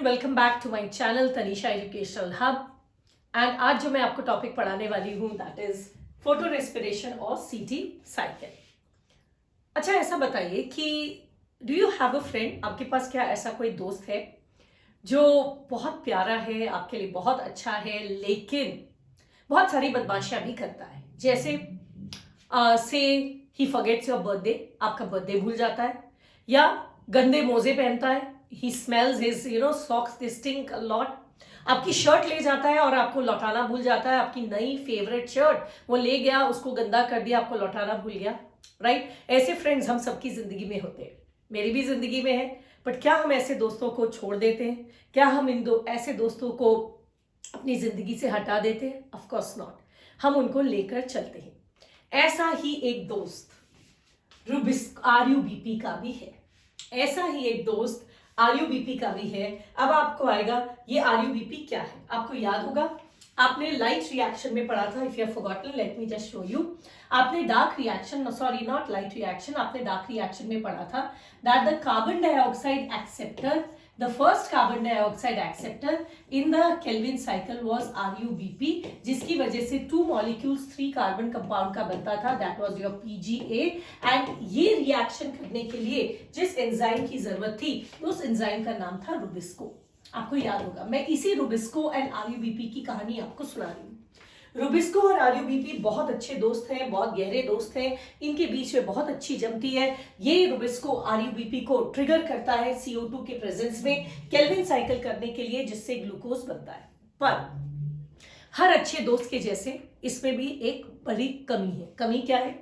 Welcome back to my channel Tanisha educational hub. And आज जो मैं आपको टॉपिक पढ़ाने वाली हूँ दैट इज फोटो रेस्पिरेशन और सीटी साइकिल। अच्छा, ऐसा बताइए कि do you have a friend? आपके पास क्या ऐसा कोई दोस्त है जो बहुत प्यारा है, आपके लिए बहुत अच्छा है, लेकिन बहुत सारी बदमाशियां भी करता है? जैसे से ही फॉरगेट्स योर बर्थडे, आपका बर्थडे भूल जाता है, या गंदे मोजे पहनता है, he smells his socks, they stink a lot। आपकी शर्ट ले जाता है और आपको लौटाना भूल जाता है। आपकी नई फेवरेट शर्ट वो ले गया, उसको गंदा कर दिया, आपको लौटाना भूल गया, राइट? ऐसे फ्रेंड्स हम सबकी जिंदगी में होते हैं, मेरी भी जिंदगी में है। बट क्या हम ऐसे दोस्तों को छोड़ देते हैं? क्या हम ऐसे दोस्तों को अपनी जिंदगी से हटा देते हैं? ऑफ कोर्स नॉट, हम उनको लेकर चलते हैं। ऐसा ही एक दोस्त RUBP का भी है, ऐसा ही एक दोस्त RUBP का भी है। अब आपको आएगा ये RUBP क्या है, आपको याद होगा, आपने लाइट रिएक्शन में पढ़ा था। If you have forgotten, let me just show you. आपने dark reaction, sorry not light reaction, आपने डार्क रिएक्शन में पढ़ा था that the carbon dioxide acceptor, the first carbon dioxide acceptor in the Kelvin cycle was RUBP, जिसकी वजह से 2 molecules 3 carbon compound का बनता था, that was your PGA। And ये रिएक्शन करने के लिए जिस एंजाइम की जरूरत थी उस एंजाइम का नाम था रुबिस्को। आपको याद होगा, मैं इसी रुबिस्को एंड RUBP की कहानी आपको सुना रही हूँ। रुबिस्को और RUBP बहुत अच्छे दोस्त हैं, बहुत गहरे दोस्त हैं, इनके बीच में बहुत अच्छी जमती है। ये रुबिस्को RUBP को ट्रिगर करता है CO2 के प्रेजेंस में केल्विन साइकिल करने के लिए, जिससे ग्लूकोज बनता है। पर हर अच्छे दोस्त के जैसे इसमें भी एक बड़ी कमी है। कमी क्या है?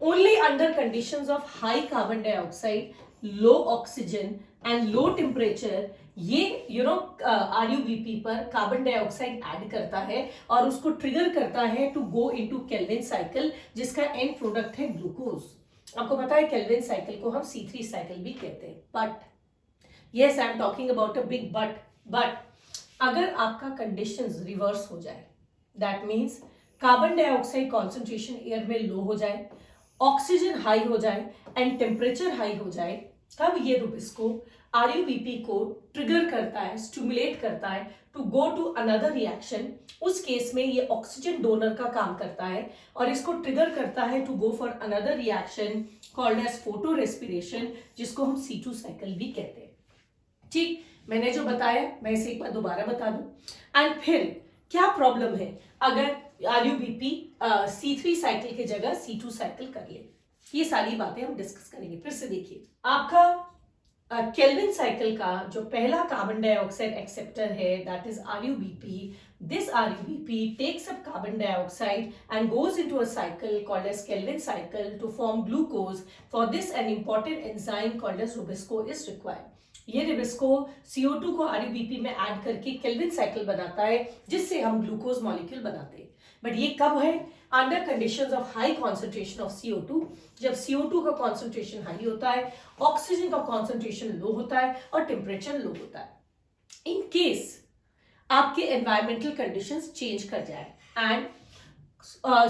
Only under conditions of high carbon dioxide, low oxygen and low temperature ये RUBP पर कार्बन डाइऑक्साइड ऐड करता है और उसको ट्रिगर करता है to go into Calvin cycle, जिसका एंड प्रोडक्ट है ग्लूकोज। आपको पता है केल्विन साइकिल को हम C3 साइकिल भी कहते हैं। But yes, I am talking about a big but अगर आपका कंडीशंस रिवर्स हो जाए, that means carbon dioxide concentration air में लो हो जाए, ऑक्सीजन हाई हो जाए एंड टेम्परेचर हाई हो जाए, तब ये रुबिस्को RUBP को ट्रिगर करता है, स्टिमुलेट करता है to go to another reaction. उस केस में ये ऑक्सीजन डोनर का काम करता है और इसको ट्रिगर करता है to go for another reaction called as photorespiration, जिसको हम C2 साइकिल भी कहते हैं। ठीक, मैंने जो बताया मैं इसे एक बार दोबारा बता दूं। एंड फिर क्या प्रॉब्लम है अगर RUBP C3 साइकिल की जगह C2 साइकिल कर ले? ये सारी बातें हम डिस्कस करेंगे। फिर से देखिए, आपका केल्विन साइकिल का जो पहला कार्बन डाइऑक्साइड एक्सेप्टर है that is RUBP। This RUBP takes up carbon dioxide and goes into a cycle called as Kelvin cycle to form glucose. For this an important enzyme called as rubisco is required। ये रिबिस्को CO2 को RUBP में add करके Calvin cycle बनाता है, जिससे हम glucose molecule बनाते हैं। बट ये कब है? Under conditions of high concentration of CO2। जब CO2 का कॉन्सेंट्रेशन हाई होता है, ऑक्सीजन का कॉन्सेंट्रेशन लो होता है और टेम्परेचर लो होता है। इन केस आपके एनवायरमेंटल कंडीशंस चेंज कर जाए एंड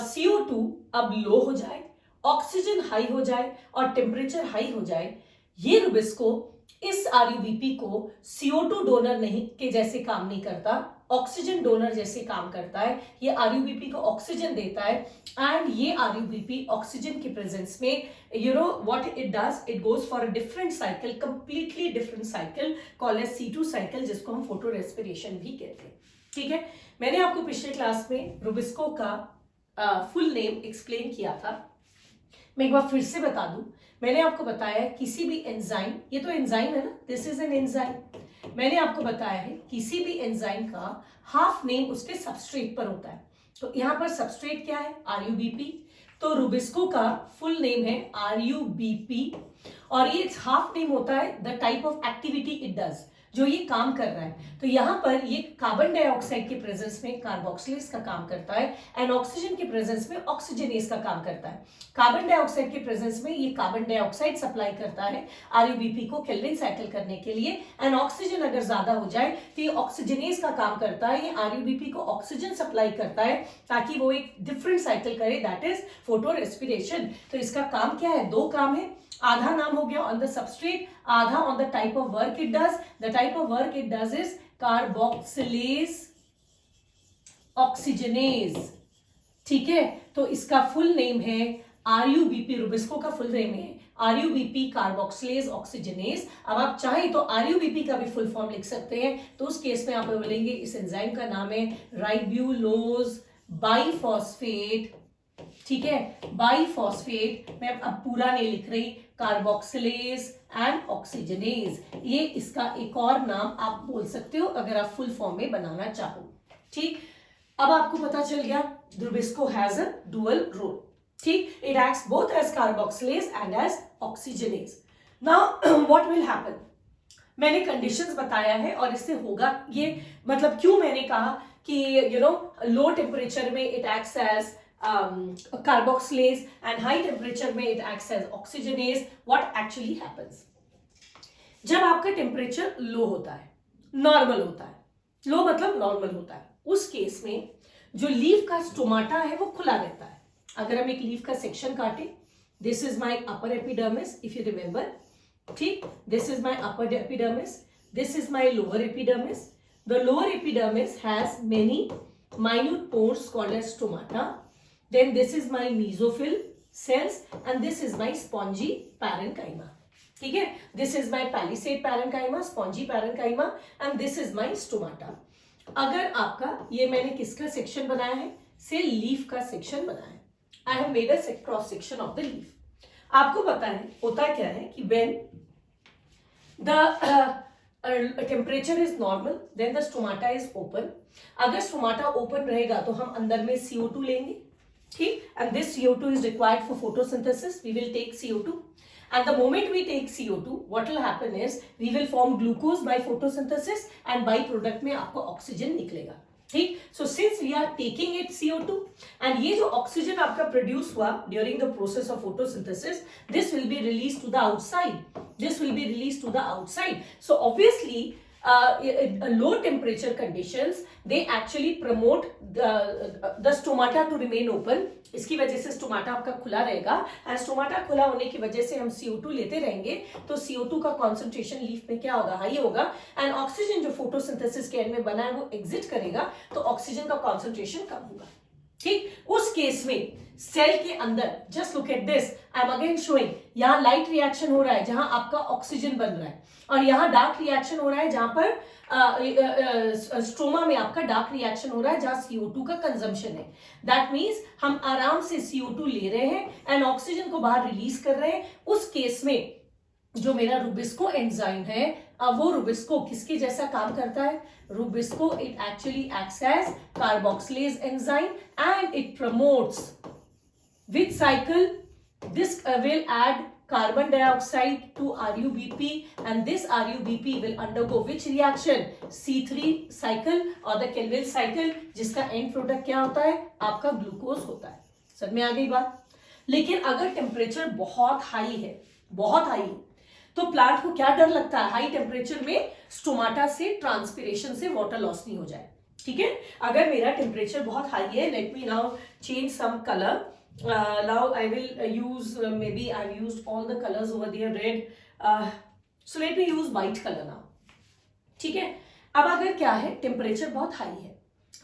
CO2 अब लो हो जाए, ऑक्सीजन हाई हो जाए और टेम्परेचर हाई हो जाए, ये रुबिस्को इस RUBP को CO2 डोनर नहीं के जैसे काम नहीं करता, ऑक्सीजन डोनर जैसे काम करता है। ये RUBP को ऑक्सीजन देता है एंड ये RUBP ऑक्सीजन के प्रेजेंस में what it does, it goes for a different cycle, completely different cycle called as C2 cycle, जिसको हम फोटो रेस्पिरेशन भी कहते हैं। ठीक है, मैंने आपको पिछले क्लास में रुबिस्को का फुल नेम एक्सप्लेन किया था। मैं एक बार फिर से बता दूं, मैंने आपको बताया किसी भी एंजाइम, ये तो एंजाइम है ना, दिस इज एन एंजाइम। मैंने आपको बताया है किसी भी एंजाइम का हाफ नेम उसके सबस्ट्रेट पर होता है। तो यहां पर सबस्ट्रेट क्या है? RUBP। तो रुबिस्को का फुल नेम है RUBP और ये हाफ नेम होता है the type of activity it does, जो ये काम कर रहा है। तो यहां पर ये कार्बन डाइऑक्साइड के प्रेजेंस में कार्बोक्सिलेज का काम करता है एंड ऑक्सीजन के प्रेजेंस में ऑक्सीजनेज का काम करता है। कार्बन डाइऑक्साइड के प्रेजेंस में ये कार्बन डाइऑक्साइड सप्लाई करता है RUBP को केल्विन साइकिल करने के लिए एंड ऑक्सीजन अगर ज्यादा हो जाए तो ये ऑक्सीजनेज का काम करता है, ये RUBP को ऑक्सीजन सप्लाई करता है ताकि वो एक डिफरेंट साइकिल करे, दैट इज फोटो रेस्पिरेशन। तो इसका काम क्या है? दो काम है। आधा नाम हो गया ऑन द सबस्ट्रेट, आधा on the type of work it does. The type of work it does is carboxylase oxygenase. ठीक है, तो इसका फुल नेम है आरयूबीपी, रुबिस्को का फुल नेम है आरयूबीपी कार्बोक्सिलेज ऑक्सीजनेज। अब आप चाहें तो आरयूबीपी का भी फुल फॉर्म लिख सकते हैं, तो उस केस में आप बोलेंगे इस एंजाइम का नाम है राइब्यूलोज बाइफॉस्फेट। ठीक है, बाइफॉस्फेट, मैं अब पूरा नहीं लिख रही, कार्बोक्सिलेज एंड ऑक्सीजनेज, ये इसका एक और नाम आप बोल सकते हो अगर आप फुल फॉर्म में बनाना चाहो। ठीक, अब आपको पता चल गया rubisco has a dual role. ठीक, it acts both as carboxylase and as oxygenase. Now what will happen, मैंने कंडीशंस बताया है और इससे होगा ये, मतलब क्यों मैंने कहा कि लो टेम्परेचर में it acts as carboxylase and high temperature में it acts as oxygenase. What actually happens, जब आपका टेम्परेचर लो होता है, नॉर्मल होता है, लो मतलब नॉर्मल होता है, उस केस में जो लीफ का स्टोमाटा है वो खुला रहता है। अगर हम एक लीफ का सेक्शन काटें, this is my upper epidermis if you remember. ठीक, this is my upper epidermis, this is my lower epidermis. The lower epidermis has many minute pores called as stomata. Then this is my mesophyll cells and this is my spongy parenchyma. ठीक है, this is my palisade parenchyma, spongy parenchyma and this is my stomata. अगर आपका ये मैंने किसका section बनाया है, से लीफ का सेक्शन बनाया है। I have made a cross section of the leaf. आपको पता है होता क्या है कि when the temperature is normal then the stomata is open. अगर स्टोमाटा ओपन रहेगा तो हम अंदर में CO2 लेंगे। ठीक, and this CO2 is required for photosynthesis. We will take CO2 and the moment we take CO2 what will happen is we will form glucose by photosynthesis and by product में आपको oxygen निकलेगा। ठीक, so since we are taking it CO2 and ये जो oxygen आपका produce हुआ during the process of photosynthesis, this will be released to the outside. This will be released to the outside. So obviously low temperature conditions they actually promote the stomata to remain open. इसकी वजह से stomata आपका खुला रहेगा और stomata खुला होने की वजह से हम CO2 लेते रहेंगे तो CO2 का कॉन्सेंट्रेशन लीफ में क्या होगा, हाई होगा एंड ऑक्सीजन जो फोटोसिंथेसिस के एंड में बना है वो एग्जिट करेगा तो ऑक्सीजन का कॉन्सेंट्रेशन कम होगा। ठीक, उस केस में सेल के अंदर just look at this, I am again showing, यहाँ लाइट रिएक्शन हो रहा है जहां आपका ऑक्सीजन बन रहा है और यहाँ डार्क रिएक्शन हो रहा है जहां पर स्ट्रोमा में आपका डार्क रिएक्शन हो रहा है जहां CO2 का कंजम्पशन है। दैट मीन्स हम आराम से CO2 ले रहे हैं एंड ऑक्सीजन को बाहर रिलीज कर रहे हैं। उस केस में जो मेरा रुबिस्को एंजाइम है वो रुबिस्को किसके जैसा काम करता है, RuBisCO it actually acts as carboxylase enzyme and it promotes which cycle this will add carbon dioxide to RUBP and this RUBP will undergo which reaction, C3 cycle or the Kelvin cycle जिसका end product क्या होता है, आपका glucose होता है। समझ में आ गई बात। लेकिन अगर टेम्परेचर बहुत हाई है, बहुत हाई, तो प्लांट को क्या डर लगता है, हाई टेम्परेचर में स्टोमाटा से ट्रांसपिरेशन से वाटर लॉस नहीं हो जाए। ठीक है, अगर मेरा टेम्परेचर बहुत हाई है, let me now change some colour. Now I will use maybe I've used all the colors over there, red, so let me use white color now. ठीक है, अब अगर क्या है, टेम्परेचर बहुत हाई है,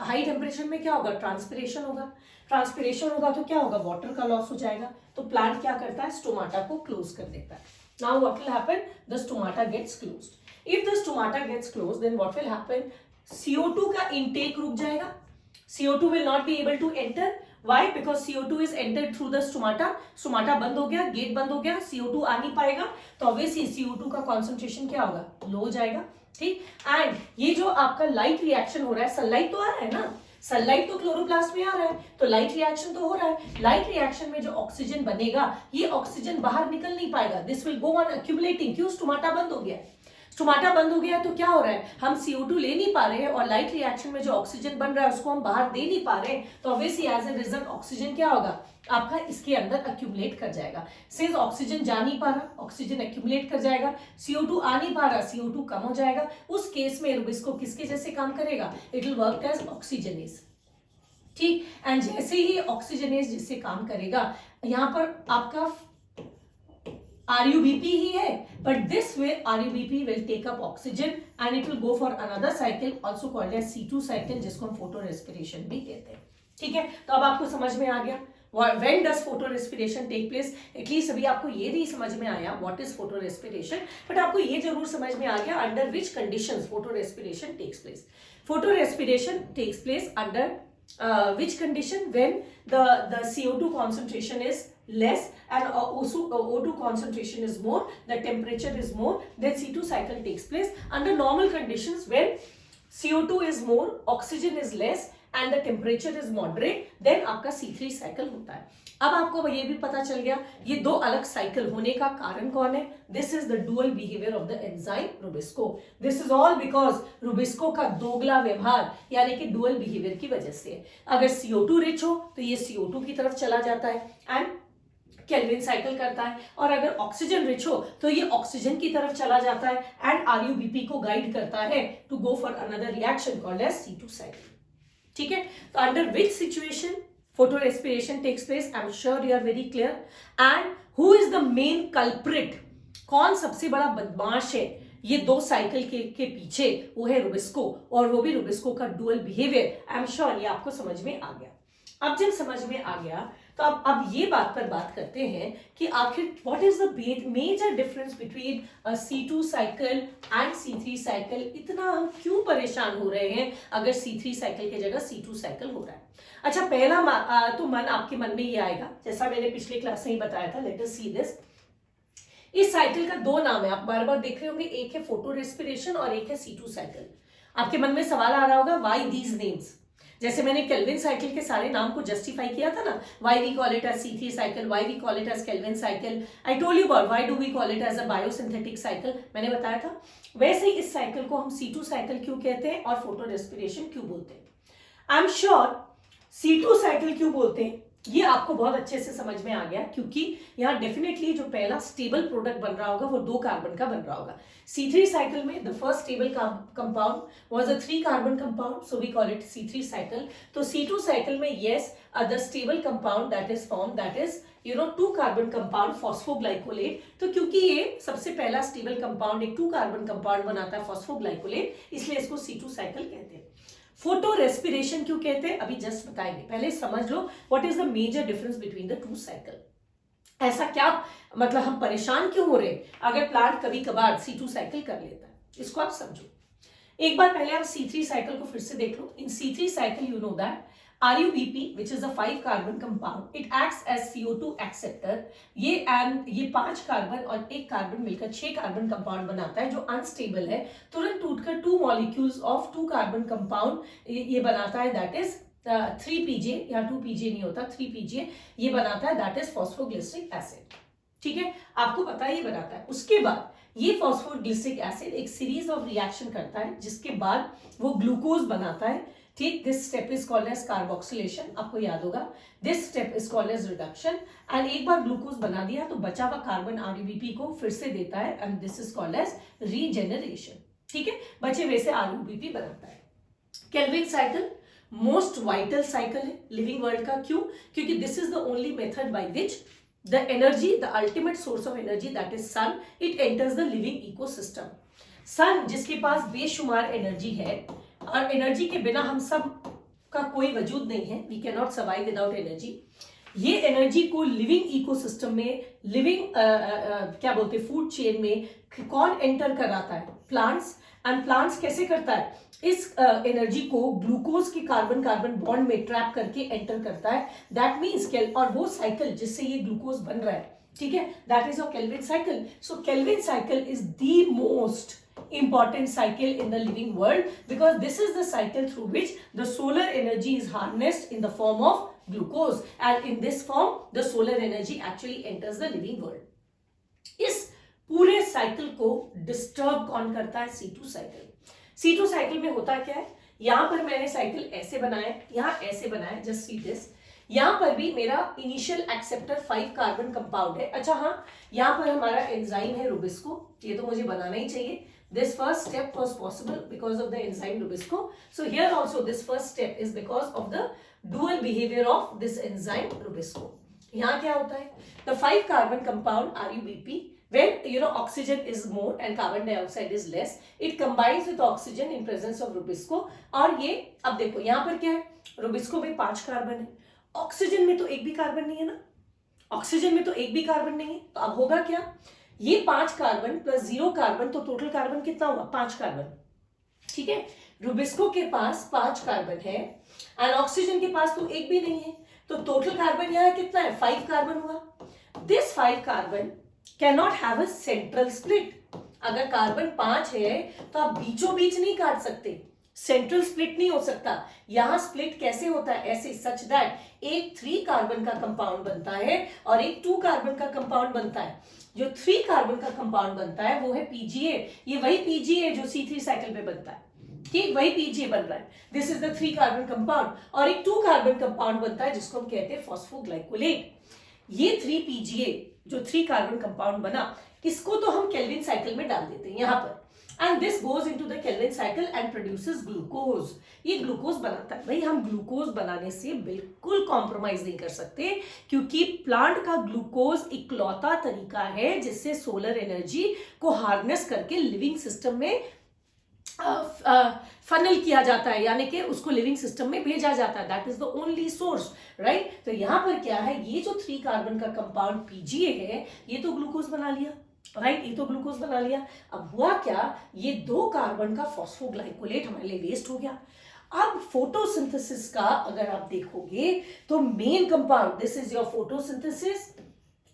हाई टेम्परेचर में क्या होगा, ट्रांसपिरेशन होगा, ट्रांसपिरेशन होगा तो क्या होगा, वाटर का लॉस हो जाएगा, तो प्लांट क्या करता है, स्टोमाटा को क्लोज कर देता है। Now what will happen, the stomata gets closed. If the stomata gets closed then what will happen, CO2 का इनटेक रुक जाएगा, CO2 will not be able to enter. Why? Because CO2 is entered through the stomata. Stomata बंद हो गया, gate बंद हो गया, CO2 आ नहीं पाएगा, तो obviously CO2 का कॉन्सेंट्रेशन क्या होगा, लो हो जाएगा। ठीक, एंड ये जो आपका लाइट रिएक्शन हो रहा है, सनलाइट तो आ रहा है ना, सनलाइट तो क्लोरोप्लास्ट में आ रहा है, तो लाइट रिएक्शन तो हो रहा है। लाइट रिएक्शन में जो ऑक्सीजन बनेगा, ये ऑक्सीजन बाहर निकल नहीं पाएगा, this will go on accumulating. क्यों, स्टोमाटा बंद हो गया है, स्टोमाटा बंद हो गया तो क्या हो रहा है, हम CO2 ले नहीं पा रहे हैं और लाइट रिएक्शन में जो ऑक्सीजन बन रहा है उसको हम बाहर दे नहीं पा रहे हैं, तो obviously as a result oxygen क्या होगा, आपका इसके अंदर एक्यूमुलेट कर जाएगा। सिंस ऑक्सीजन जा नहीं पा रहा, ऑक्सीजन एक्यूमुलेट कर जाएगा, CO2 आ नहीं पा रहा, CO2 कम हो जाएगा। उस केस में रुबिस्को किसके जैसे काम करेगा, it will work as oxygenase. ठीक, एंड जैसे ही ऑक्सीजनेज जिससे काम करेगा, यहाँ पर आपका RuBp ही है, but this way RuBp will take up oxygen and it will go for another cycle also called as C2 cycle, जिसको हम photo respiration भी कहते हैं. ठीक है, तो अब आपको समझ में आ गया when does photo respiration take place. At least अभी आपको ये नहीं समझ में आया what is photo respiration, but आपको ये जरूर समझ में आ गया under which conditions photo respiration takes place. Photo respiration takes place under which condition? When the CO2 concentration is less and O2 concentration is more, the temperature is more, then C2 cycle takes place. Under normal conditions, when CO2 is more, oxygen is less and the temperature is moderate, then आपका C3 cycle होता है. अब आपको ये भी पता चल गया ये दो अलग साइकिल होने का कारण कौन है. This is the dual behaviour of the enzyme Rubisco. This is all because Rubisco का दोगला व्यवहार यानी कि डुअल बिहेवियर की वजह से. अगर CO2 रिच हो तो ये CO2 की तरफ चला जाता है एंड केल्विन साइकिल करता है, और अगर ऑक्सीजन रिच हो तो ये ऑक्सीजन की तरफ चला जाता है एंड RuBp को गाइड करता है to go for another reaction called as C2 cycle. ठीक है, तो under which situation photo respiration takes place? I'm sure you are very clear. And who is the main culprit? कौन सबसे बड़ा बदमाश है ये दो साइकिल के पीछे? वो है रुबिस्को, और वो भी रुबिस्को का dual behaviour. I am sure ये आपको समझ में आ गया. अब जब समझ में आ गया तो अब ये बात पर बात करते हैं कि आखिर what is the major difference between C2 cycle and C3 cycle. इतना हम क्यों परेशान हो रहे हैं अगर C3 साइकिल की जगह C2 साइकिल हो रहा है. अच्छा, पहला तो मन आपके मन में ये आएगा जैसा मैंने पिछले क्लास में ही बताया था. Late us see this. इस साइकिल का दो नाम है, आप बार बार देख रहे होंगे. एक है फोटो रेस्पिरेशन और एक है C2 साइकिल. आपके मन में सवाल आ रहा होगा व्हाई दीज नेम्स. जैसे मैंने केल्विन साइकिल के सारे नाम को जस्टिफाई किया था ना, why we call it as C3 cycle, why we call it as Calvin cycle. I told you about why do we call it as a biosynthetic cycle, मैंने बताया था. वैसे ही इस साइकिल को हम C2 साइकिल क्यों कहते हैं और फोटो रेस्पिरेशन क्यों बोलते हैं. आई एम श्योर C2 साइकिल क्यों बोलते हैं ये आपको बहुत अच्छे से समझ में आ गया, क्योंकि यहाँ डेफिनेटली जो पहला स्टेबल प्रोडक्ट बन रहा होगा वो 2 कार्बन का बन रहा होगा. C3 साइकिल में the first stable compound was a 3 carbon compound, so we call it C3 cycle. तो C2 साइकिल में yes the stable compound that is form that is 2 carbon compound phosphoglycolate. तो क्योंकि ये सबसे पहला स्टेबल कंपाउंड एक 2 कार्बन कंपाउंड बनाता है फॉस्फोग्लाइकोलेट, इसलिए इसको C2 साइकिल कहते हैं. फोटो रेस्पिरेशन क्यों कहते हैं अभी जस्ट बताएंगे. पहले समझ लो what is the major difference between the 2 cycle. ऐसा क्या मतलब हम परेशान क्यों हो रहे अगर प्लांट कभी कभार C2 साइकिल कर लेता है, इसको आप समझो. एक बार पहले आप C3 साइकिल को फिर से देख लो. इन C3 cycle you know that RuBp which is a 5 carbon compound, it acts as CO2 acceptor. ये 5 कार्बन और 1 कार्बन मिलकर 6 कार्बन कंपाउंड बनाता है जो अनस्टेबल है. तुरंत टूटकर 2 मॉलिक्यूल्स ऑफ 2 कार्बन कंपाउंड ये बनाता है दैट इज 3PJ, या 2PJ नहीं होता 3PJ ये बनाता है दैट इज फॉस्फोग्लिसरिक एसिड. ठीक है, आपको पता है ये बनाता है. उसके बाद ये फॉस्फोग्लिसरिक एसिड एक सीरीज ऑफ रिएक्शन करता है जिसके बाद वो ग्लूकोज बनाता है. ठीक, this step is called as carboxylation. आपको याद होगा this step is called as reduction. And एक बार ग्लूकोज बना दिया तो बचा हुआ कार्बन RuBp को फिर से देता है and this is called as regeneration. ठीक है, बचे हुए से RuBp बनाता है. Calvin cycle most vital cycle है लिविंग वर्ल्ड का. क्यों? क्योंकि this is the only method by which the energy, the ultimate source of energy that is sun, it enters the living ecosystem. सन जिसके पास बेशुमार एनर्जी है और एनर्जी के बिना हम सब का कोई वजूद नहीं है, we can not survive without energy. ये एनर्जी को लिविंग इकोसिस्टम में, लिविंग क्या बोलते हैं फूड चेन में कौन एंटर कराता है? प्लांट्स. एंड प्लांट्स कैसे करता है? इस एनर्जी को ग्लूकोज के कार्बन कार्बन बॉन्ड में ट्रैप करके एंटर करता है. दैट मीन्स और वो साइकिल जिससे ये ग्लूकोज बन रहा है, ठीक है, that is your Calvin cycle. So Calvin cycle is the most important cycle in the living world because this is the cycle through which the solar energy is harnessed in the form of glucose, and in this form the solar energy actually enters the living world. इस पूरे cycle को disturb कौन करता है? C2 cycle. C2 cycle में होता क्या है? यहां पर मैंने साइकिल ऐसे बनाया, यहां ऐसे बनाया, जस्ट सी दिस. यहां पर भी मेरा इनिशियल एक्सेप्टर 5 कार्बन कंपाउंड है. अच्छा हाँ, यहां पर हमारा एंजाइम है रुबिस्को, ये तो मुझे बनाना ही चाहिए. This first step was possible because of the enzyme Rubisco. So here also this first step is because of the dual behavior of this enzyme Rubisco. यहाँ क्या होता है? The 5 carbon compound RuBp when oxygen is more and carbon dioxide is less, it combines with oxygen in presence of Rubisco. और ये अब देखो यहाँ पर क्या है, Rubisco में 5 कार्बन है, ऑक्सीजन में तो एक भी कार्बन नहीं है ना, ऑक्सीजन में तो एक भी कार्बन नहीं है, तो अब होगा क्या, ये 5 कार्बन प्लस 0 कार्बन, तो टोटल कार्बन कितना हुआ, 5 कार्बन, ठीक है। रुबिस्को के पास 5 कार्बन है एंड ऑक्सीजन के पास तो एक भी नहीं है, तो टोटल कार्बन यहाँ कितना है, 5 कार्बन हुआ। This 5 carbon can not have a central split. अगर कार्बन 5 है तो आप बीचों बीच नहीं काट सकते, सेंट्रल स्प्लिट नहीं हो सकता। यहां स्प्लिट कैसे होता है, ऐसे, सच दैट एक 3 कार्बन का कंपाउंड बनता है और एक 2 कार्बन का कंपाउंड बनता है। जो 3 कार्बन का कंपाउंड बनता है वो है पीजीए, ये वही पीजीए जो C3 साइकिल में बनता है, ठीक, वही पीजीए बन रहा है। This is the 3 carbon compound, और एक 2 कार्बन कंपाउंड बनता है जिसको हम कहते हैं फॉस्फोग्लाइकोलेट। ये 3 पीजीए जो 3 कार्बन कंपाउंड बना, इसको तो हम केल्विन साइकिल में डाल देते हैं यहां पर, and this goes into the Calvin cycle and produces glucose. ये ग्लूकोज बनाता है। भाई हम ग्लूकोज बनाने से बिल्कुल कॉम्प्रोमाइज नहीं कर सकते, क्योंकि प्लांट का ग्लूकोज इकलौता तरीका है जिससे सोलर एनर्जी को हार्नेस करके लिविंग सिस्टम में फनल किया जाता है, यानी कि उसको लिविंग सिस्टम में भेजा जाता है। That is the only source, right. तो यहां पर क्या है, ये जो 3 कार्बन का कंपाउंड पीजीए है, ये तो ग्लूकोज बना लिया, राइट, ये तो ग्लूकोज बना लिया। अब हुआ क्या, ये 2 कार्बन का फॉस्फोग्लाइकोलेट हमारे लिए वेस्ट हो गया। अब फोटोसिंथेसिस का अगर आप देखोगे तो main compound, this is your photosynthesis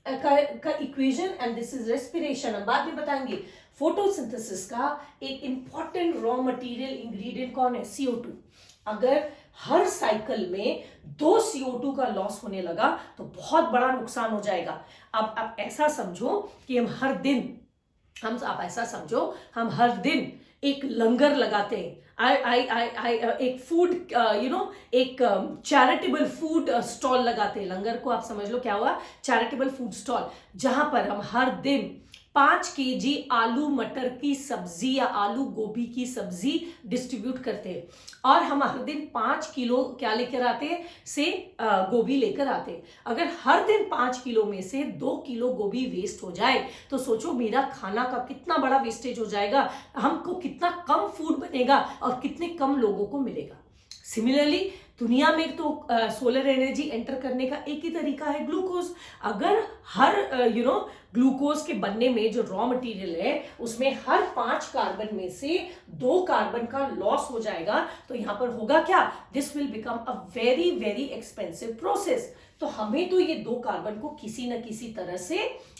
का equation and this is respiration, हम बाद में बताएंगे। फोटोसिंथेसिस का एक इंपॉर्टेंट रॉ मटेरियल इंग्रेडिएंट कौन है, CO2। अगर हर साइकिल में 2 CO2 का लॉस होने लगा तो बहुत बड़ा नुकसान हो जाएगा। अब आप ऐसा समझो कि आप ऐसा समझो हम हर दिन एक लंगर लगाते हैं, एक फूड एक चैरिटेबल फूड स्टॉल लगाते हैं। लंगर को आप समझ लो क्या हुआ, चैरिटेबल फूड स्टॉल, जहां पर हम हर दिन 5 केजी आलू मटर की सब्जी या आलू गोभी की सब्जी डिस्ट्रीब्यूट करते हैं, और हम हर दिन 5 किलो क्या लेकर आते हैं, से गोभी लेकर आते हैं। अगर हर दिन 5 किलो में से 2 किलो गोभी वेस्ट हो जाए तो सोचो मेरा खाना का कितना बड़ा वेस्टेज हो जाएगा, हमको कितना कम फूड बनेगा और कितने कम लोगों को मिलेगा। सिमिलरली दुनिया में तो सोलर एनर्जी एंटर करने का एक ही तरीका है, ग्लूकोज। अगर हर ग्लूकोज के बनने में जो रॉ मटेरियल है उसमें हर 5 कार्बन में से 2 कार्बन का लॉस हो जाएगा, तो यहां पर होगा क्या, this will become a very very expensive process. तो हमें तो ये 2 कार्बन को किसी न किसी तरह से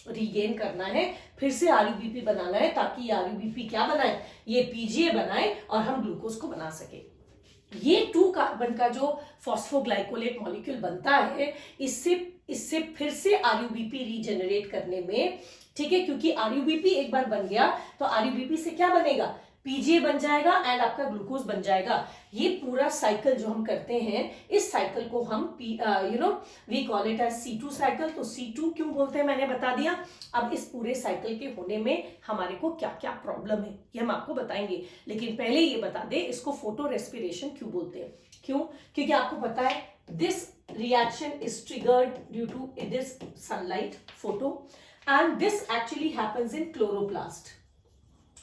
रिगेन करना है, फिर से आरयूबीपी बनाना है, ताकि आरयूबीपी क्या बनाए, ये पीजीए बनाए और हम ग्लूकोज को बना सके। ये 2 कार्बन का जो फॉस्फोग्लाइकोलेट मॉलिक्यूल बनता है, इससे फिर से आरयूबीपी रीजनरेट करने में, ठीक है, क्योंकि आरयूबीपी एक बार बन गया तो आरयूबीपी से क्या बनेगा, पीजीए बन जाएगा एंड आपका ग्लूकोज बन जाएगा। ये पूरा साइकिल जो हम करते हैं, इस साइकिल को हम we call it as C2 cycle. तो C2 क्यों बोलते हैं मैंने बता दिया। अब इस पूरे साइकिल के होने में हमारे को क्या क्या प्रॉब्लम है ये हम आपको बताएंगे, लेकिन पहले ये बता दे इसको फोटो रेस्पिरेशन क्यों बोलते हैं। क्यों, क्योंकि आपको पता है this reaction is triggered due to this sunlight photo and this actually happens in chloroplast.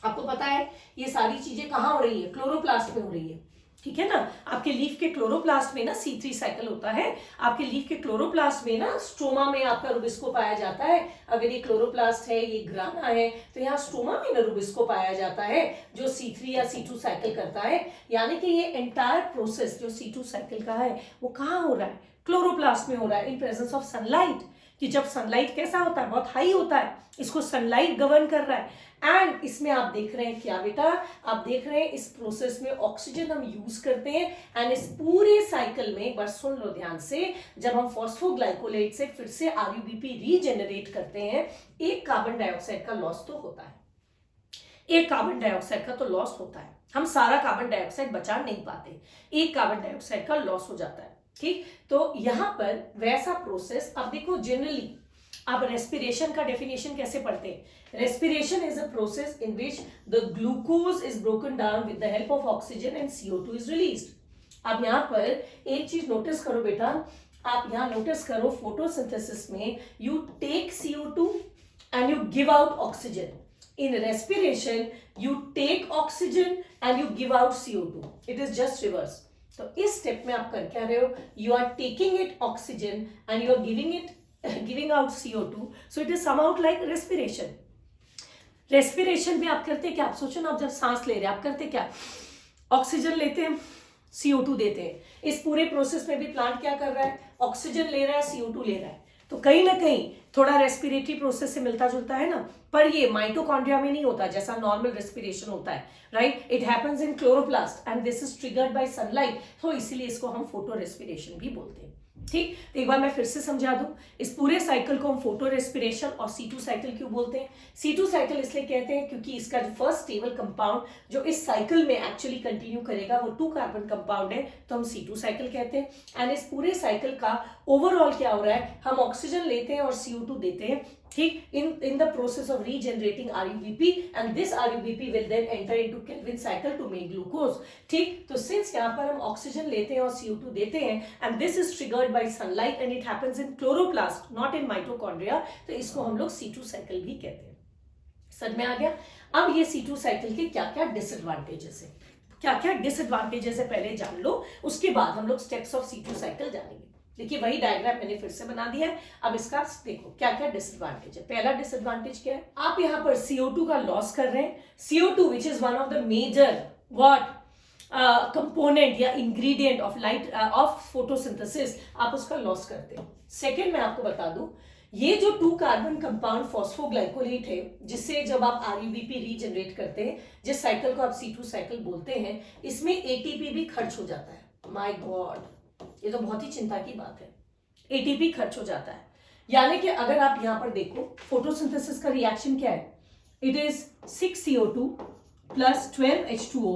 आपको पता है ये सारी चीजें कहां हो रही है, क्लोरोप्लास्ट में हो रही है, ठीक है ना। आपके लीफ के क्लोरोप्लास्ट में ना C3 साइकिल होता है, आपके लीफ के क्लोरोप्लास्ट में ना स्ट्रोमा में आपका रुबिस्को पाया जाता है। अगर ये क्लोरोप्लास्ट है, ये ग्राना है, तो यहाँ स्ट्रोमा में ना रुबिस्को पाया जाता है जो C3 या C2 साइकिल करता है। यानी कि ये एंटायर प्रोसेस जो C2 साइकिल का है वो कहाँ हो रहा है, क्लोरोप्लास्ट में हो रहा है, इन प्रेजेंस ऑफ सनलाइट। कि जब सनलाइट कैसा होता है, बहुत हाई होता है, इसको सनलाइट गवर्न कर रहा है। एंड इसमें आप देख रहे हैं क्या बेटा, आप देख रहे हैं इस प्रोसेस में ऑक्सीजन हम यूज करते हैं। एंड इस पूरे साइकिल में एक बार सुन लो ध्यान से, जब हम फॉस्फोग्लाइकोलेट से फिर से आरयूबीपी रीजेनरेट करते हैं, एक कार्बन डाइऑक्साइड का लॉस तो होता है, एक कार्बन डाइऑक्साइड का तो लॉस होता है। हम सारा कार्बन डाइऑक्साइड बचा नहीं पाते, एक कार्बन डाइऑक्साइड का लॉस हो जाता है, ठीक। तो यहां पर वैसा प्रोसेस, अब देखो जनरली आप रेस्पिरेशन का डेफिनेशन कैसे पढ़ते हैं। Respiration is a process in which the glucose is broken down with the help of oxygen and CO2 is released. अब यहां पर एक चीज नोटिस करो बेटा, आप यहां नोटिस करो फोटोसिंथेसिस में you take CO2 and you give out oxygen. In respiration, you take oxygen and you give out CO2. It is just reverse. तो इस स्टेप में आप कर क्या रहे हो? You are taking it oxygen and you are giving out CO2. So it is somehow like respiration. Respiration में आप करते क्या? आप सोचो ना, आप जब सांस ले रहे हैं आप करते क्या? ऑक्सीजन लेते हैं, CO2 देते हैं. इस पूरे प्रोसेस में भी प्लांट क्या कर रहा है? ऑक्सीजन ले रहा है, CO2 ले रहा है. तो कहीं ना कहीं थोड़ा रेस्पिरेटरी प्रोसेस से मिलता जुलता है ना, पर ये माइटोकॉन्ड्रिया में नहीं होता जैसा नॉर्मल रेस्पिरेशन होता है, right? It happens in chloroplast and this is triggered by sunlight, तो इसीलिए इसको हम फोटो रेस्पिरेशन भी बोलते हैं. ठीक, तो एक बार मैं फिर से समझा दूं, इस पूरे साइकिल को हम फोटो रेस्पिरेशन और C2 साइकिल क्यों बोलते हैं? C2 साइकिल इसलिए कहते हैं क्योंकि इसका जो फर्स्ट स्टेबल कंपाउंड जो इस साइकिल में एक्चुअली कंटिन्यू करेगा वो 2 कार्बन कंपाउंड है, तो हम C2 साइकिल कहते हैं. एंड इस पूरे साइकिल का ओवरऑल क्या हो रहा है? हम ऑक्सीजन लेते हैं और CO2 देते हैं. ठीक, in the process of regenerating RUBP and this RUBP will then enter into Kelvin cycle to make glucose. ठीक, तो since यहाँ पर हम ऑक्सीजन लेते हैं और CO2 देते हैं and this is triggered by sunlight and it happens in chloroplast not in mitochondria, तो इसको हम लोग C2 साइकिल भी कहते हैं. समझ में आ गया? अब ये C2 साइकिल के क्या क्या डिसएडवांटेजेस है, क्या क्या डिसएडवांटेजेस है पहले जान लो, उसके बाद हम लोग स्टेप्स ऑफ C2 साइकिल जानेंगे. देखिए वही डायग्राम मैंने फिर से बना दिया है. अब इसका देखो क्या क्या डिसएडवांटेज है. पहला डिसएडवांटेज क्या है? आप यहाँ पर CO2 का लॉस कर रहे हैं. CO2 which is one of the major what component या ingredient of light of photosynthesis, आप उसका लॉस करते हैं. सेकेंड मैं आपको बता दूं, ये जो 2 कार्बन कंपाउंड फॉस्फोग्लाइकोलेट है जिससे जब आप RUBP रीजनरेट करते हैं, जिस साइकिल को आप C2 साइकिल बोलते हैं, इसमें ATP भी खर्च हो जाता है. माय गॉड, ये तो बहुत ही चिंता की बात है. ATP खर्च हो जाता है. यानी कि अगर आप यहां पर देखो फोटोसिंथेसिस का रिएक्शन क्या है, it is 6 CO2 plus 12 H2O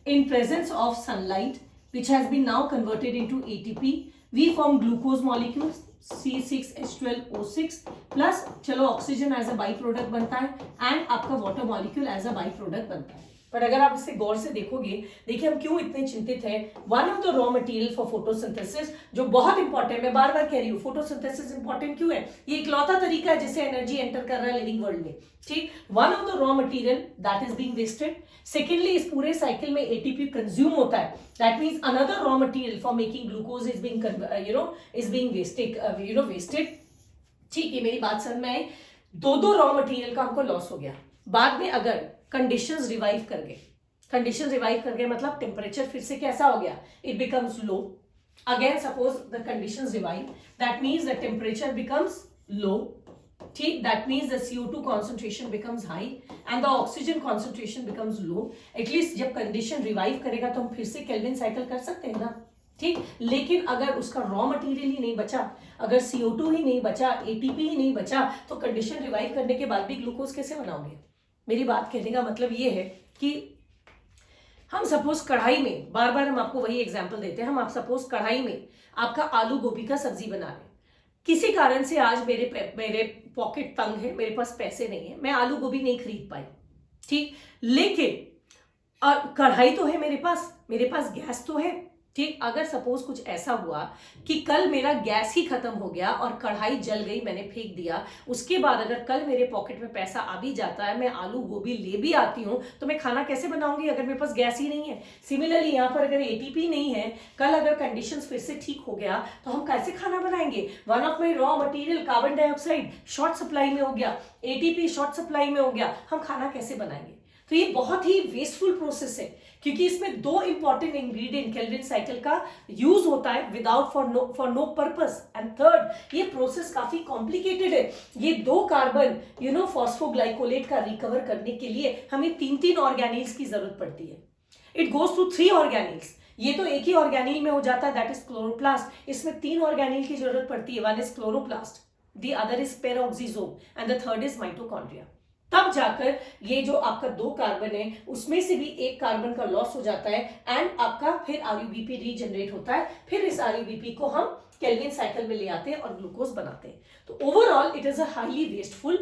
in presence of sunlight which has been now converted into ATP. We form glucose molecules C6H12O6 plus चलो oxygen as a byproduct बनता है एंड आपका water molecule as a byproduct बनता है. पर अगर आप इसे गौर से देखोगे, देखिए हम क्यों इतने चिंतित हैं. One of the raw material for photosynthesis जो बहुत इंपॉर्टेंट, मैं बार बार कह रही हूँ फोटोसिंथेसिस इंपॉर्टेंट क्यों है, ये इकलौता तरीका है जिससे एनर्जी एंटर कर रहा है लिविंग वर्ल्ड में. ठीक, one of the raw material that is being wasted. Secondly इस पूरे साइकिल में ATP कंज्यूम होता है, that means another raw material for making glucose is being wasted. ठीक है, मेरी बात समझ में आई. दो रॉ मटेरियल का हमको लॉस हो गया. बाद में अगर कंडीशंस रिवाइव कर गए मतलब टेम्परेचर फिर से कैसा हो गया, it becomes low. Again suppose the conditions revive, that means the temperature becomes low. ठीक, that means the CO2 concentration becomes high and the oxygen concentration becomes low. At least जब कंडीशन रिवाइव करेगा तो हम फिर से केल्विन साइकिल कर सकते हैं ना. ठीक, लेकिन अगर उसका रॉ मटेरियल ही नहीं बचा, अगर CO2 ही नहीं बचा, ATP ही नहीं बचा, तो कंडीशन रिवाइव करने के बाद भी ग्लूकोज कैसे बनाओगे? मेरी बात कहने का मतलब ये है कि हम सपोज कढ़ाई में, बार बार हम आपको वही एग्जांपल देते हैं, हम आप सपोज कढ़ाई में आपका आलू गोभी का सब्जी बना रहे हैं. किसी कारण से आज मेरे पॉकेट तंग है, मेरे पास पैसे नहीं है, मैं आलू गोभी नहीं खरीद पाई. ठीक, लेकिन और कढ़ाई तो है मेरे पास गैस तो है. ठीक, अगर सपोज कुछ ऐसा हुआ कि कल मेरा गैस ही खत्म हो गया और कढ़ाई जल गई, मैंने फेंक दिया, उसके बाद अगर कल मेरे पॉकेट में पैसा आ भी जाता है, मैं आलू गोभी ले भी आती हूँ, तो मैं खाना कैसे बनाऊंगी अगर मेरे पास गैस ही नहीं है? सिमिलरली यहाँ पर अगर ATP नहीं है, कल अगर कंडीशंस फिर से ठीक हो गया तो हम कैसे खाना बनाएंगे? One of my raw material carbon dioxide short supply में हो गया, ATP शॉर्ट सप्लाई में हो गया, हम खाना कैसे बनाएंगे? तो ये बहुत ही वेस्टफुल प्रोसेस है क्योंकि इसमें 2 इंपॉर्टेंट इंग्रेडिएंट केल्विन साइकिल का यूज होता है without for no purpose. And third, ये प्रोसेस काफी कॉम्प्लिकेटेड है. ये 2 कार्बन फॉस्फोग्लाइकोलेट का रिकवर करने के लिए हमें 3 ऑर्गेनिल्स की जरूरत पड़ती है. It goes to 3 organelles. ये तो एक ही ऑर्गेनिल में हो जाता है, दैट इज क्लोरोप्लास्ट. इसमें 3 ऑर्गेनिल की जरूरत पड़ती है. One is chloroplast, the other is peroxisome and the third is mitochondria. तब जाकर ये जो आपका 2 कार्बन है उसमें से भी 1 कार्बन का लॉस हो जाता है एंड आपका फिर RUBP रीजनरेट होता है. फिर इस RUBP को हम केल्विन साइकिल में ले आते हैं और ग्लूकोज बनाते हैं. तो overall it is a highly wasteful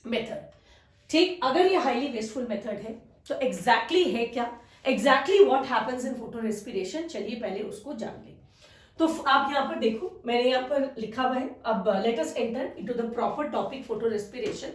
method. ठीक, अगर ये हाईली वेस्टफुल मेथड है तो एग्जैक्टली है क्या, exactly what happens in photorespiration, चलिए पहले उसको जान लें. तो आप यहाँ पर देखो, मैंने यहाँ पर लिखा हुआ है। अब let us enter into the proper topic photo respiration.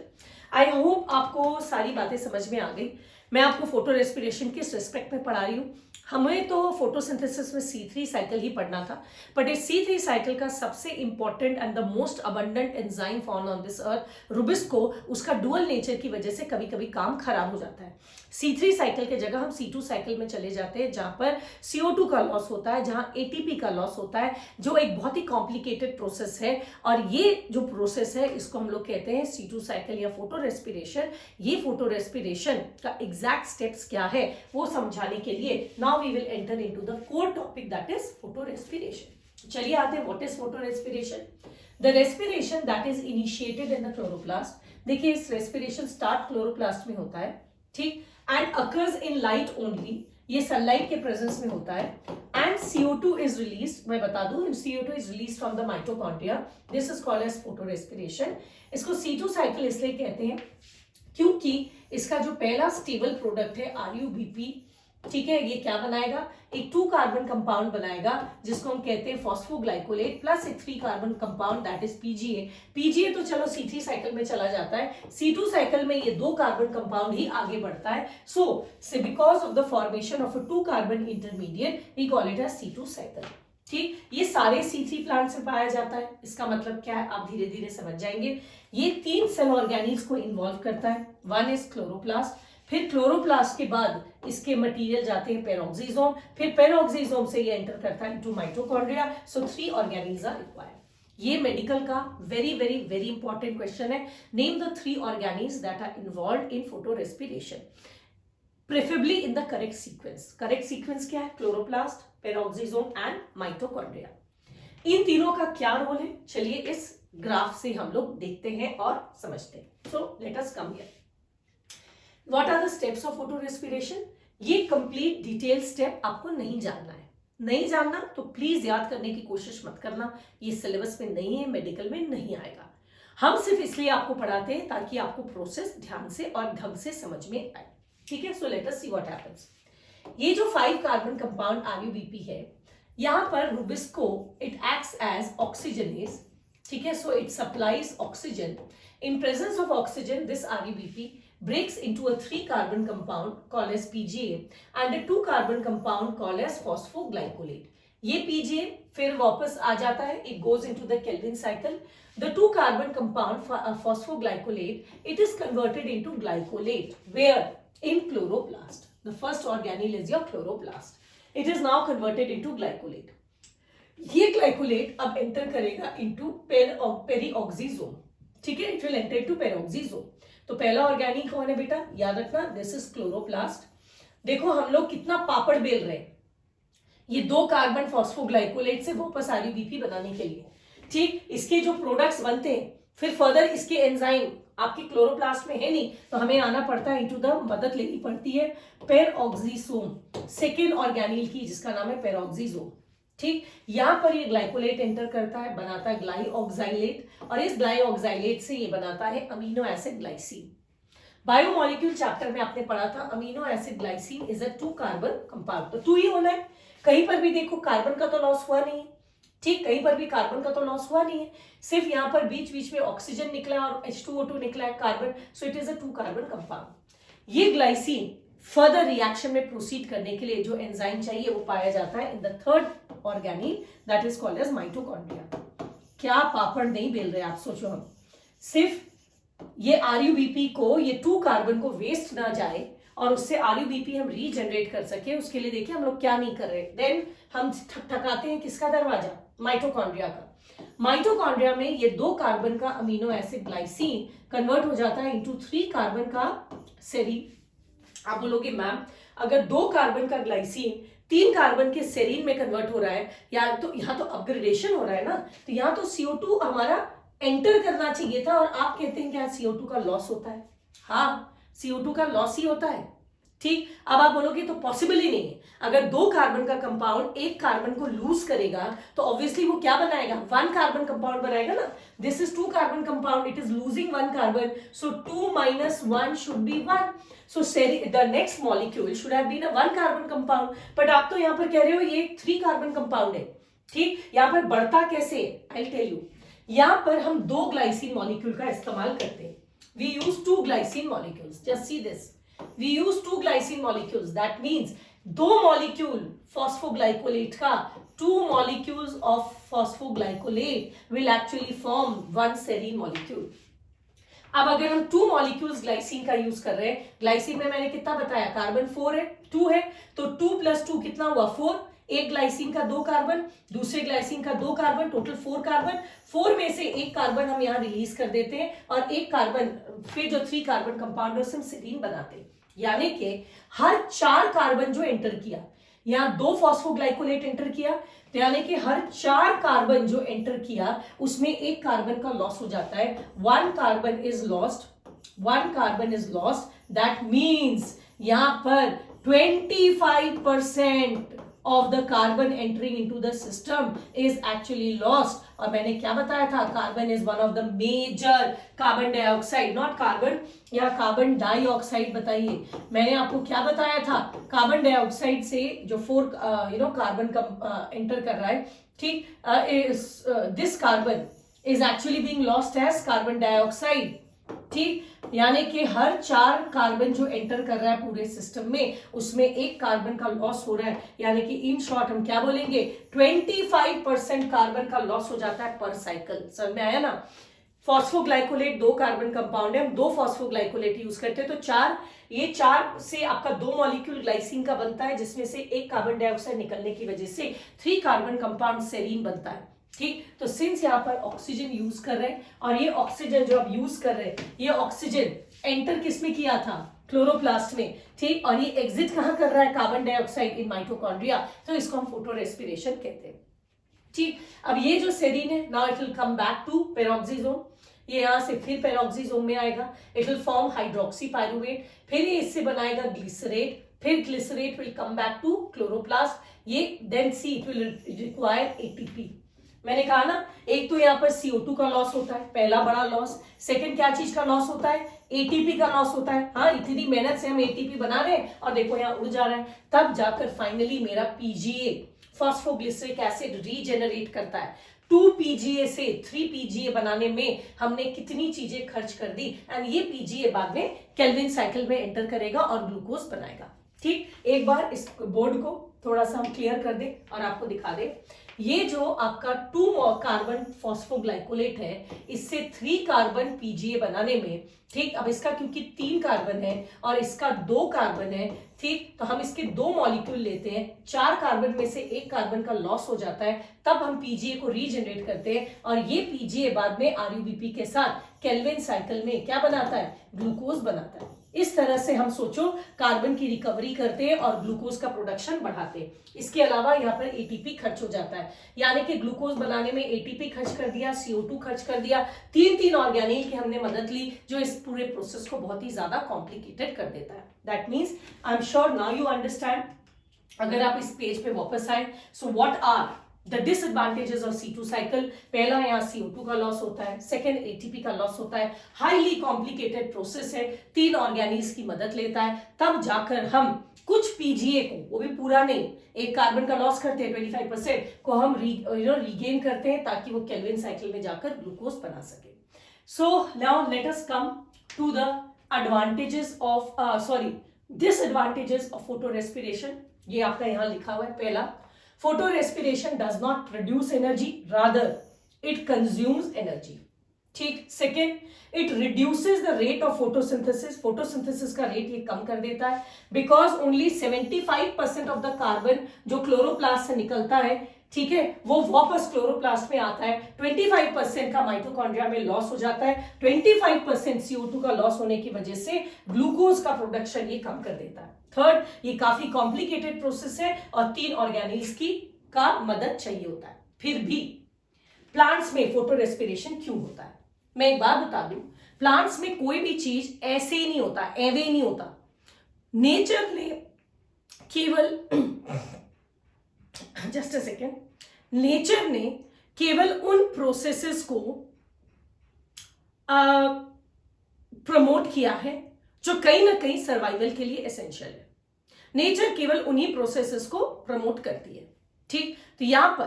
I hope आपको सारी बातें समझ में आ गई। मैं आपको फोटो रेस्पिरेशन किस रिस्पेक्ट में पढ़ा रही हूँ। हमें तो फोटोसिंथेसिस में C3 साइकिल ही पढ़ना था, बट इस C3 साइकिल का सबसे important and the most abundant enzyme found on this earth Rubisco, उसका डुअल नेचर की वजह से कभी कभी काम खराब हो जाता है। C3 साइकिल के जगह हम C2 साइकिल में चले जाते हैं, जहां पर CO2 का लॉस होता है, जहां ATP का लॉस होता है, जो एक बहुत ही कॉम्प्लिकेटेड प्रोसेस है। और ये जो प्रोसेस है इसको हम लोग कहते हैं C2 साइकिल या फोटो रेस्पिरेशन। ये फोटो रेस्पिरेशन का एग्जैक्ट स्टेप्स क्या है वो समझाने के लिए now we will enter into the core topic, that is photorespiration. चलिए आते हैं, what is photorespiration? The respiration that is initiated in the chloroplast. देखिए, इस रेस्पिरेशन स्टार्ट क्लोरोप्लास्ट में होता है, ठीक, and occurs in light only. ये सनलाइट के प्रेजेंस में होता है। एंड CO2 इज रिलीज्ड, मैं बता दूं, CO2 is released from the mitochondria. This is called as photorespiration. इसको C2 साइकिल इसलिए कहते हैं क्योंकि इसका जो पहला स्टेबल प्रोडक्ट है RuBP, ठीक है, ये क्या बनाएगा? एक 2 कार्बन कंपाउंड बनाएगा जिसको हम कहते हैं फॉस्फोग्लाइकोलेट, प्लस एक 3 carbon compound that is PGA। PGA तो चलो C3 साइकिल में चला जाता है, C2 साइकिल में ये 2 कार्बन कंपाउंड ही आगे बढ़ता है। So because of the formation of a 2 carbon intermediate we call it as C2 cycle. ठीक, ये सारे C3 प्लांट से पाया जाता है। इसका मतलब क्या है आप धीरे धीरे समझ जाएंगे। ये 3 सेल ऑर्गेनिल्स को इन्वॉल्व करता है। वन इज क्लोरोप्लास्ट, फिर क्लोरोप्लास्ट के बाद इसके मटेरियल जाते हैं पेरोक्सिसोम, फिर पेरोक्सिसोम से ये एंटर करता है into mitochondria. So 3 organelles are required. ये मेडिकल का very very very important question है। Name the 3 organelles that are involved in photorespiration, preferably in the correct sequence. Correct sequence क्या है? Chloroplast, peroxisome and mitochondria. इन तीनों का क्या role है? चलिए इस ग्राफ से हम लोग देखते हैं और समझते हैं। So let us come here. What are the steps of photorespiration? ये कंप्लीट डिटेल स्टेप आपको नहीं जानना है। नहीं जानना तो प्लीज याद करने की कोशिश मत करना, ये सिलेबस में नहीं है, मेडिकल में नहीं आएगा। हम सिर्फ इसलिए आपको पढ़ाते हैं ताकि आपको प्रोसेस ध्यान से और ढंग से समझ में आए। ठीक है, so let us see what happens. ये जो 5 कार्बन कंपाउंड RuBP है, यहां पर rubisco it acts as oxygenase, ठीक है, so it supplies oxygen. In presence of oxygen this RuBP breaks into a 3 carbon compound called as PGA and a 2 carbon compound called as phosphoglycolate. ये PGA फिर वापस आ जाता है, it goes into the Kelvin cycle. The 2 carbon compound phosphoglycolate, it is converted into glycolate. Where? In chloroplast. The first organelle is your chloroplast. It is now converted into glycolate. ये glycolate अब enter करेगा into peroxisome. ठीक है, it will enter into peroxisome. तो पहला organic कौन है बेटा? याद रखना, दिस इज क्लोरोप्लास्ट। देखो हम लोग कितना पापड़ बेल रहे हैं ये 2 कार्बन फॉस्फोग्लाइकोलेट से वापस RuBP बनाने के लिए। ठीक, इसके जो प्रोडक्ट्स बनते हैं फिर फर्दर इसके एंजाइम आपके क्लोरोप्लास्ट में है नहीं, तो हमें आना पड़ता है इनटू द, मदद लेनी पड़ती है पेरोक्सिसोम, सेकेंड ऑर्गेनिल की, जिसका नाम है पेरोक्सिसोम। ठीक, यहां पर ये ग्लाइकोलेट एंटर करता है, बनाता है ग्लाइऑक्साइलेट, और इस ग्लाइऑक्साइलेट से ये बनाता है amino acid glycine. Biomolecule chapter में आपने पढ़ा था amino acid glycine is a 2 carbon compound. तो 2 ही होना है, कहीं पर भी देखो कार्बन का तो लॉस हुआ नहीं है। ठीक, कहीं पर भी कार्बन का तो लॉस हुआ नहीं है, सिर्फ यहाँ पर बीच बीच में ऑक्सीजन निकला और H2O2 निकला है carbon, so it is a 2 carbon compound. ये ग्लाइसिन फर्दर रिएक्शन में प्रोसीड करने के लिए जो एंजाइम चाहिए वो पाया जाता है in the third organelle that is called as mitochondria. क्या पापड़ नहीं बेल रहे आप, सोचो, हम सिर्फ ये RuBP को, ये 2 कार्बन को वेस्ट ना जाए और उससे RuBP हम रीजनरेट कर सके, उसके लिए देखिए हम लोग क्या नहीं कर रहे। देन हम ठकठकाते हैं किसका दरवाजा? माइटोकॉन्ड्रिया का। माइटोकॉन्ड्रिया में ये 2 कार्बन का अमीनो एसिड ग्लाइसिन कन्वर्ट हो जाता है इनटू 3 कार्बन का सेरीन। आप बोलोगे मैम अगर 2 कार्बन का ग्लाइसिन 3 कार्बन के सेरीन में कन्वर्ट हो रहा है, या तो यहाँ तो अपग्रेडेशन हो रहा है ना, तो यहाँ तो CO2 हमारा एंटर करना चाहिए था, और आप कहते हैं क्या CO2 का लॉस होता है? हाँ, CO2 का लॉस ही होता है। ठीक, अब आप बोलोगे तो पॉसिबल ही नहीं है। अगर 2 कार्बन का कंपाउंड 1 कार्बन को लूज करेगा तो ऑब्वियसली वो क्या बनाएगा? 1 कार्बन कंपाउंड बनाएगा ना। This is 2 carbon compound, it is losing 1 carbon, so 2 minus 1 should be 1। So the next molecule should have been a 1 carbon compound, but आप तो यहाँ पर कह रहे हो ये 3 कार्बन कंपाउंड है। ठीक, यहां पर बढ़ता कैसे, आई टेल यू। यहां पर हम 2 ग्लाइसिन मॉलिक्यूल का इस्तेमाल करते हैं। We use 2 glycine molecules, just see this, we use 2 glycine molecules, that means 2 molecule phosphoglycolate का, 2 molecules of phosphoglycolate will actually form 1 serine molecule. अब अगर हम 2 मॉलिक्यूल्स ग्लाइसिन का यूज कर रहे हैं, ग्लाइसिन में मैंने कितना बताया, कार्बन 4 है, 2 है, तो 2 + 2 कितना हुआ, 4। एक ग्लाइसिन का 2 कार्बन, दूसरे ग्लाइसिन का 2 कार्बन, टोटल 4 कार्बन। 4 में से एक कार्बन हम यहाँ रिलीज कर देते हैं और एक कार्बन, फिर जो 3 कार्बन कंपाउंड है हम सेरीन बनाते हैं। यानी कि हर 4 कार्बन जो एंटर किया, यहाँ 2 फॉस्फोग्लाइकोलेट एंटर किया, तो यानी कि हर 4 कार्बन जो एंटर किया उसमें एक कार्बन का लॉस हो जाता है। 1 carbon is lost, 1 carbon is lost, that means यहां पर 25% of the carbon entering into the system is actually lost. और मैंने क्या बताया था, carbon is one of the major, carbon dioxide, not carbon, या कार्बन डाइऑक्साइड बताइए। मैंने आपको क्या बताया था, कार्बन डाइऑक्साइड से जो 4 कार्बन का एंटर कर रहा है, ठीक, this carbon is actually being lost as carbon dioxide, ठीक। यानी कि हर 4 कार्बन जो एंटर कर रहा है पूरे सिस्टम में, उसमें एक कार्बन का लॉस हो रहा है। यानी कि इन शॉर्ट हम क्या बोलेंगे, 25% कार्बन का लॉस हो जाता है पर साइकिल। समझ में आया ना। फॉस्फोग्लाइकोलेट 2 कार्बन कंपाउंड है, हम 2 फॉस्फोग्लाइकोलेट यूज करते हैं, तो 4, ये 4 से आपका 2 मॉलिक्यूल ग्लाइसिन का बनता है, जिसमें से एक कार्बन डाइऑक्साइड निकलने की वजह से 3 कार्बन कंपाउंड सेरीन बनता है, ठीक। तो सिंस यहाँ पर ऑक्सीजन यूज कर रहे हैं, और ये ऑक्सीजन जो आप यूज कर रहे हैं, ये ऑक्सीजन एंटर किसमें किया था, क्लोरोप्लास्ट में, ठीक, और ये एग्जिट कहाँ कर रहा है, कार्बन डाइऑक्साइड इन माइटोकॉन्ड्रिया, तो इसको हम फोटो रेस्पिरेशन कहते हैं, ठीक। अब ये जो सेरीन है, now it will come back to peroxisome, ये यहां से फिर पेरोक्सीसोम में आएगा, it will form hydroxy pyruvate, फिर ये इससे बनाएगा ग्लिसरेट, फिर glycerate will come back to chloroplast, ये then see it will require ATP. मैंने कहा ना, एक तो यहाँ पर CO2 का लॉस होता है, पहला बड़ा लॉस। सेकंड क्या चीज का लॉस होता है, एटीपी का लॉस होता है। हाँ, इतनी मेहनत से हम एटीपी बना रहे हैं और देखो यहाँ उड़ जा रहा है, तब जाकर फाइनली मेरा PGA, फॉस्फोग्लिसरिक एसिड, रीजेनरेट करता है। 2 PGA से 3 PGA बनाने में हमने कितनी चीजें खर्च कर दी, एंड ये PGA बाद में केल्विन साइकिल में एंटर करेगा और ग्लूकोज बनाएगा, ठीक। एक बार इस बोर्ड को थोड़ा सा हम क्लियर कर दे और आपको दिखा दे, ये जो आपका 2 कार्बन फॉस्फोग्लाइकोलेट है, इससे 3 कार्बन PGA बनाने में, ठीक। अब इसका क्योंकि 3 कार्बन है और इसका 2 कार्बन है, ठीक, तो हम इसके 2 मॉलिक्यूल लेते हैं, 4 कार्बन में से एक कार्बन का लॉस हो जाता है, तब हम PGA को रीजनरेट करते हैं, और ये PGA बाद में RUBP के साथ केल्विन साइकिल में क्या बनाता है, ग्लूकोज बनाता है। इस तरह से हम सोचो कार्बन की रिकवरी करते हैं और ग्लूकोज का प्रोडक्शन बढ़ाते हैं। इसके अलावा यहाँ पर एटीपी खर्च हो जाता है, यानी कि ग्लूकोज बनाने में एटीपी खर्च कर दिया, CO2 खर्च कर दिया, 3 ऑर्गेनिल की हमने मदद ली, जो इस पूरे प्रोसेस को बहुत ही ज्यादा कॉम्प्लिकेटेड कर देता है। That means I am sure now you understand. अगर आप इस पेज पे वापस आए, so what are the disadvantages of C2 cycle. पहला, यहाँ CO2 का लॉस होता है, सेकेंड एटीपी का लॉस होता है, हाईली कॉम्प्लिकेटेड प्रोसेस है, 3 ऑर्गेनिल्स की मदद लेता है, तब जाकर हम कुछ PGA को, वो भी पूरा नहीं, एक कार्बन का लॉस करते हैं 25% को हम रिगेन करते हैं, ताकि वो केल्विन साइकिल में जाकर ग्लूकोज बना सके। So now let us come to the advantages of disadvantages of photorespiration. ये आपका यहाँ लिखा हुआ है। पहला, photo respiration does not produce energy, rather it consumes energy, ठीक। Second, it reduces the rate of photosynthesis, photosynthesis का rate ये कम कर देता है, because only 75% of the carbon जो क्लोरोप्लास्ट से निकलता है, ठीक है, वो वापस क्लोरोप्लास्ट में आता है, 25% का माइटोकॉन्ड्रिया में लॉस हो जाता है, 25% CO2 का लॉस होने की वजह से ग्लूकोज का प्रोडक्शन ये कम कर देता है। थर्ड, ये काफी कॉम्प्लिकेटेड प्रोसेस है और 3 ऑर्गेनिल्स की का मदद चाहिए होता है। फिर भी प्लांट्स में फोटो रेस्पिरेशन क्यों होता है, मैं एक बात बता दूं, प्लांट्स में कोई भी चीज ऐसे ही नहीं होता, एवे नहीं होता। नेचर ने केवल जस्ट अ सेकेंड, नेचर ने केवल उन प्रोसेसेस को प्रमोट किया है जो कहीं ना कहीं सर्वाइवल के लिए एसेंशियल है। नेचर केवल उन्हीं प्रोसेसेस को प्रमोट करती है, ठीक। तो यहां पर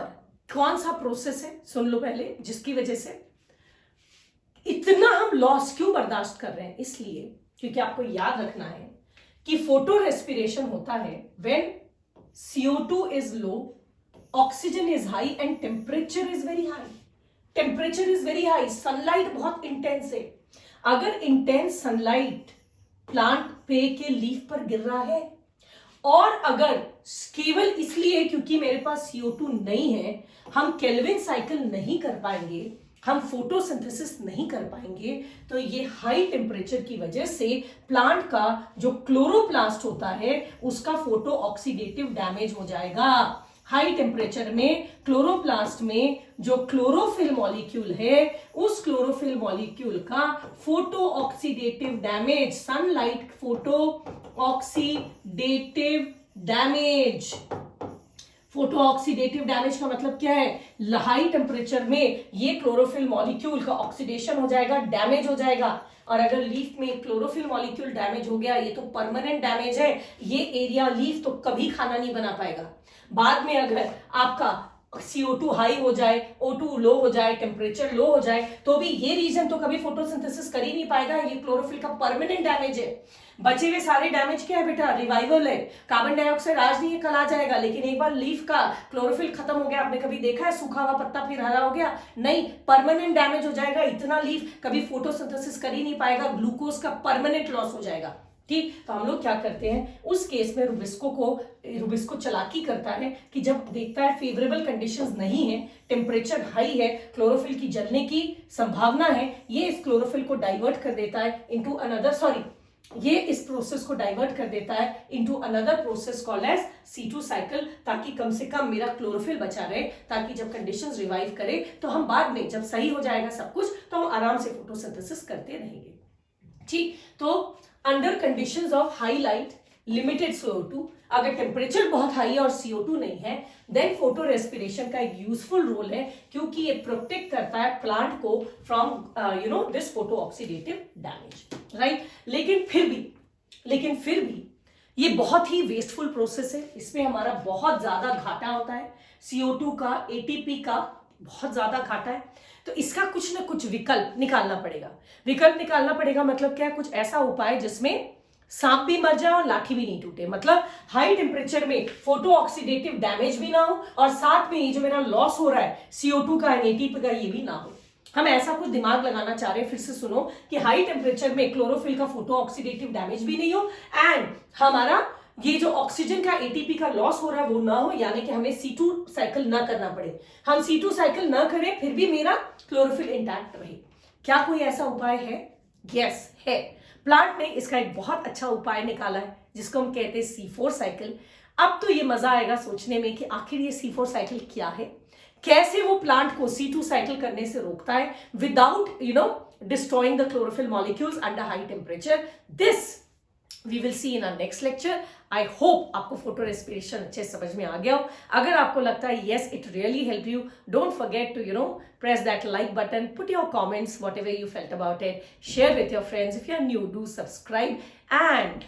कौन सा प्रोसेस है सुन लो पहले, जिसकी वजह से इतना हम लॉस क्यों बर्दाश्त कर रहे हैं। इसलिए क्योंकि आपको याद रखना है कि फोटो रेस्पिरेशन होता है when CO2 is low, oxygen is high and temperature is very high. Temperature is very high, sunlight बहुत इंटेंस है। अगर इंटेंस सनलाइट प्लांट पे के लीफ पर गिर रहा है और अगर केवल इसलिए क्योंकि मेरे पास CO2 नहीं है, हम केल्विन साइकिल नहीं कर पाएंगे, हम फोटोसिंथेसिस नहीं कर पाएंगे, तो ये हाई टेम्परेचर की वजह से प्लांट का जो क्लोरोप्लास्ट होता है उसका फोटो ऑक्सीडेटिव डैमेज हो जाएगा। हाई टेम्परेचर में क्लोरोप्लास्ट में जो क्लोरोफिल मॉलिक्यूल है उस क्लोरोफिल मॉलिक्यूल का photo oxidative damage, sunlight photo oxidative damage. Photo oxidative damage का मतलब क्या है, हाई टेम्परेचर में ये क्लोरोफिल मॉलिक्यूल का ऑक्सीडेशन हो जाएगा, डैमेज हो जाएगा। और अगर लीफ में क्लोरोफिल मॉलिक्यूल डैमेज हो गया, ये तो परमानेंट डैमेज है, ये एरिया लीफ तो कभी खाना नहीं बना पाएगा। बाद में अगर आपका CO2 हाई हो जाए, O2 लो हो जाए, टेम्परेचर लो हो जाए, तो भी ये रीजन तो कभी फोटोसिंथेसिस कर ही नहीं पाएगा। ये क्लोरोफिल का परमानेंट डैमेज है। बचे हुए सारे डैमेज क्या है बेटा, रिवाइवल है। कार्बन डाइऑक्साइड आज नहीं है कल आ जाएगा, लेकिन एक बार लीफ का क्लोरोफिल खत्म हो गया, आपने कभी देखा है सूखा हुआ पत्ता फिर हरा हो गया? नहीं, परमानेंट डैमेज हो जाएगा। इतना लीफ कभी फोटोसिंथेसिस कर ही नहीं पाएगा, ग्लूकोज का परमानेंट लॉस हो जाएगा। ठीक, तो हम लोग क्या करते हैं उस केस में, रुबिस्को चालाकी करता है कि जब देखता है फेवरेबल कंडीशंस नहीं है, टेम्परेचर हाई है, क्लोरोफिल की जलने की संभावना है, ये इस क्लोरोफिल को डाइवर्ट कर देता है इनटू अनदर ये इस प्रोसेस को डाइवर्ट कर देता है into another process called as C2 cycle, ताकि कम से कम मेरा क्लोरोफिल बचा रहे, ताकि जब कंडीशंस रिवाइव करे तो हम बाद में जब सही हो जाएगा सब कुछ तो हम आराम से फोटोसिंथेसिस करते रहेंगे। ठीक, तो under conditions of high light, limited CO2, अगर टेम्परेचर बहुत हाई है और CO2 नहीं है, देन फोटो रेस्पिरेशन का एक यूजफुल रोल है, क्योंकि ये प्रोटेक्ट करता है प्लांट को from this photo oxidative damage, right. लेकिन फिर भी ये बहुत ही वेस्टफुल प्रोसेस है। इसमें हमारा बहुत ज्यादा घाटा होता है, CO2 का, ATP का बहुत ज्यादा घाटा है। तो इसका कुछ ना कुछ विकल्प निकालना पड़ेगा। मतलब क्या है, कुछ ऐसा उपाय जिसमें सांप भी मर जाए और लाठी भी नहीं टूटे। मतलब हाई टेम्परेचर में फोटो ऑक्सीडेटिव डैमेज भी ना हो और साथ में ये जो मेरा लॉस हो रहा है CO2 का, ATP का, ये भी ना हो। हम ऐसा कुछ दिमाग लगाना चाह रहे हैं, फिर से सुनो, कि हाई टेम्परेचर में क्लोरोफिल का फोटो ऑक्सीडेटिव डैमेज भी नहीं हो एंड हमारा ये जो ऑक्सीजन का, ATP का लॉस हो रहा है वो ना हो, यानी कि हमें C2 साइकिल ना करना पड़े। हम C2 साइकिल ना करें फिर भी मेरा क्लोरोफिल इंटैक्ट रहे। क्या कोई ऐसा उपाय है? यस, है। प्लांट ने इसका एक बहुत अच्छा उपाय निकाला है जिसको हम कहते हैं C4 साइकिल। अब तो ये मजा आएगा सोचने में कि आखिर ये C4 साइकिल क्या है, कैसे वो प्लांट को C2 साइकिल करने से रोकता है without destroying the chlorophyll molecules under high temperature. This we will see in our next lecture. I hope आपको फोटो रेस्पिरेशन अच्छे समझ में आ गया हो। अगर आपको लगता है yes it really help you, don't forget to press that like button, put your comments whatever you felt about it, share with your friends. If you are new, do subscribe and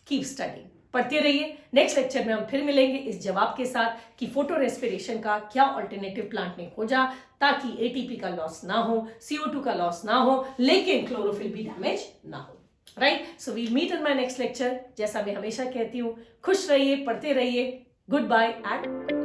keep studying. पढ़ते रहिए। Next lecture में हम फिर मिलेंगे इस जवाब के साथ कि फोटो रेस्पिरेशन का क्या ऑल्टरनेटिव प्लांट ने खोजा ताकि ATP का लॉस ना हो, CO2 का लॉस ना हो, लेकिन क्लोरोफिल भी डैमेज ना हो। Right, so we'll meet in my next lecture. जैसा मैं हमेशा कहती हूँ, खुश रहिए, पढ़ते रहिए। Good bye and